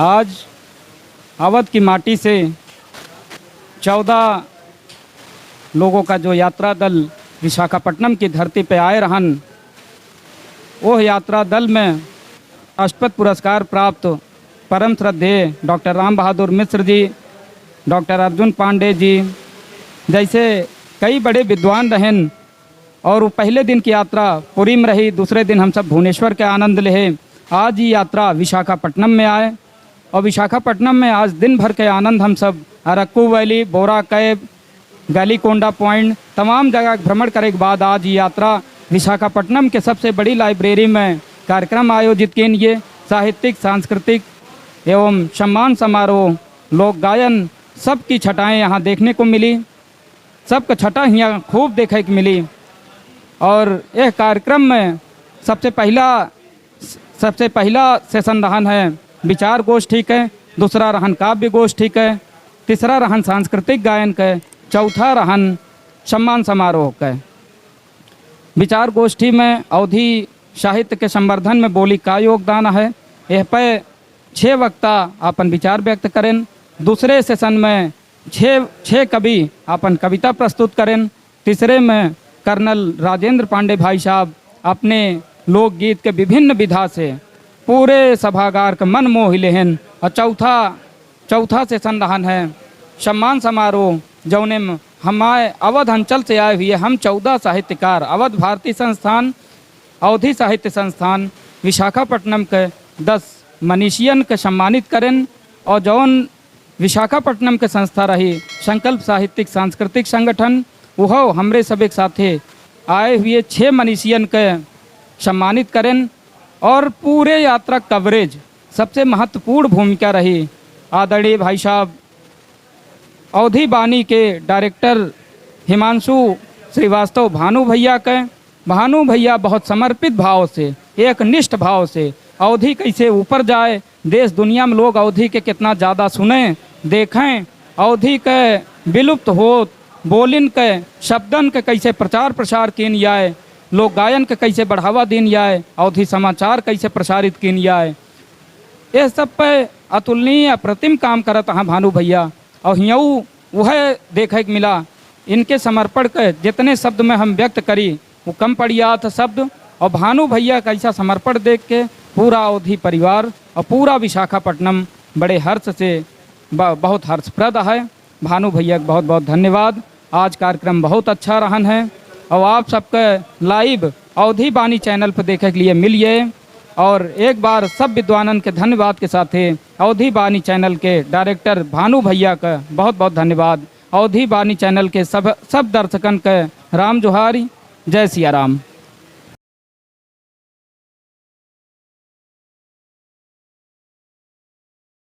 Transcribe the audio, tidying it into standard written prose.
आज अवध की माटी से 14 लोगों का जो यात्रा दल विशाखापट्टनम की धरती पे आए रहन, वो यात्रा दल में राष्ट्रपति पुरस्कार प्राप्त परम श्रद्धेय डॉक्टर राम बहादुर मिश्र जी, डॉक्टर अर्जुन पांडे जी जैसे कई बड़े विद्वान रहन। और वो पहले दिन की यात्रा पुरी में रही, दूसरे दिन हम सब भुवनेश्वर के आनंद ले। आज ये यात्रा विशाखापट्टनम में आए और विशाखापट्टनम में आज दिन भर के आनंद हम सब अरक्कू वैली, बोरा कैब, गालीकोंडा पॉइंट तमाम जगह भ्रमण करने के बाद आज ये यात्रा विशाखापट्टनम के सबसे बड़ी लाइब्रेरी में कार्यक्रम आयोजित किए। साहित्यिक, सांस्कृतिक एवं सम्मान समारोह, लोक गायन सबकी छटाएँ यहाँ देखने को मिली। सबका छटा यहाँ खूब देखे को मिली। और यह कार्यक्रम में सबसे पहला सेशन रहन है विचार गोष्ठी के, दूसरा रहन काव्य गोष्ठी के, तीसरा रहन सांस्कृतिक गायन के, चौथा रहन सम्मान समारोह के। विचार गोष्ठी में अवधी साहित्य के संवर्धन में बोली का योगदान है, यह पे 6 वक्ता अपन विचार व्यक्त करें। दूसरे सेशन में 6 कवि अपन कविता प्रस्तुत करें। तीसरे में कर्नल राजेंद्र पांडे भाई साहब अपने लोकगीत के विभिन्न विधा से पूरे सभागार का मन मोह लेहन। और चौथा सेशन रहन है सम्मान समारोह, जौने में हमारे अवध अंचल से आए हुए हम 14 साहित्यकार अवध भारती संस्थान, अवधी साहित्य संस्थान विशाखापट्टनम के 10 मनीषियन के सम्मानित करें। और जौन विशाखापट्टनम के संस्था रही संकल्प साहित्यिक सांस्कृतिक संगठन, वह हमरे सब एक साथे आए हुए 6 मनीषियन के सम्मानित करें। और पूरे यात्रा कवरेज सबसे महत्वपूर्ण भूमिका रही आदरणीय भाई साहब अवधी बानी के डायरेक्टर हिमांशु श्रीवास्तव भानु भैया के। भानु भैया बहुत समर्पित भाव से, एक निष्ठ भाव से अवधी कैसे ऊपर जाए, देश दुनिया में लोग अवधी के कितना ज़्यादा सुने देखें, अवधी के विलुप्त हो बोलिन के शब्दन के कैसे प्रचार प्रसार किन जाए, लोक गायन के कैसे बढ़ावा दिन जाए, अवधी समाचार कैसे प्रसारित किन जाए, ये सब पे अतुलनीय अप्रतिम काम करत हाँ भानु भैया। और यूँ वह देखे के मिला, इनके समर्पण के जितने शब्द में हम व्यक्त करी वो कम पड़ गया था शब्द। और भानु भैया का ऐसा समर्पण देख के पूरा अवधी परिवार और पूरा विशाखापट्टनम बड़े हर्ष से बहुत हर्षप्रद है। भानु भैया का बहुत बहुत धन्यवाद। आज कार्यक्रम बहुत अच्छा रहन है और आप सबके लाइव अवधी बानी चैनल पर देखे के लिए मिलिए। और एक बार सब विद्वानन के धन्यवाद के साथ अवधी बानी चैनल के डायरेक्टर भानु भैया का बहुत बहुत धन्यवाद। अवधी बानी चैनल के सब दर्शकन के राम जोहारी, जय सिया राम।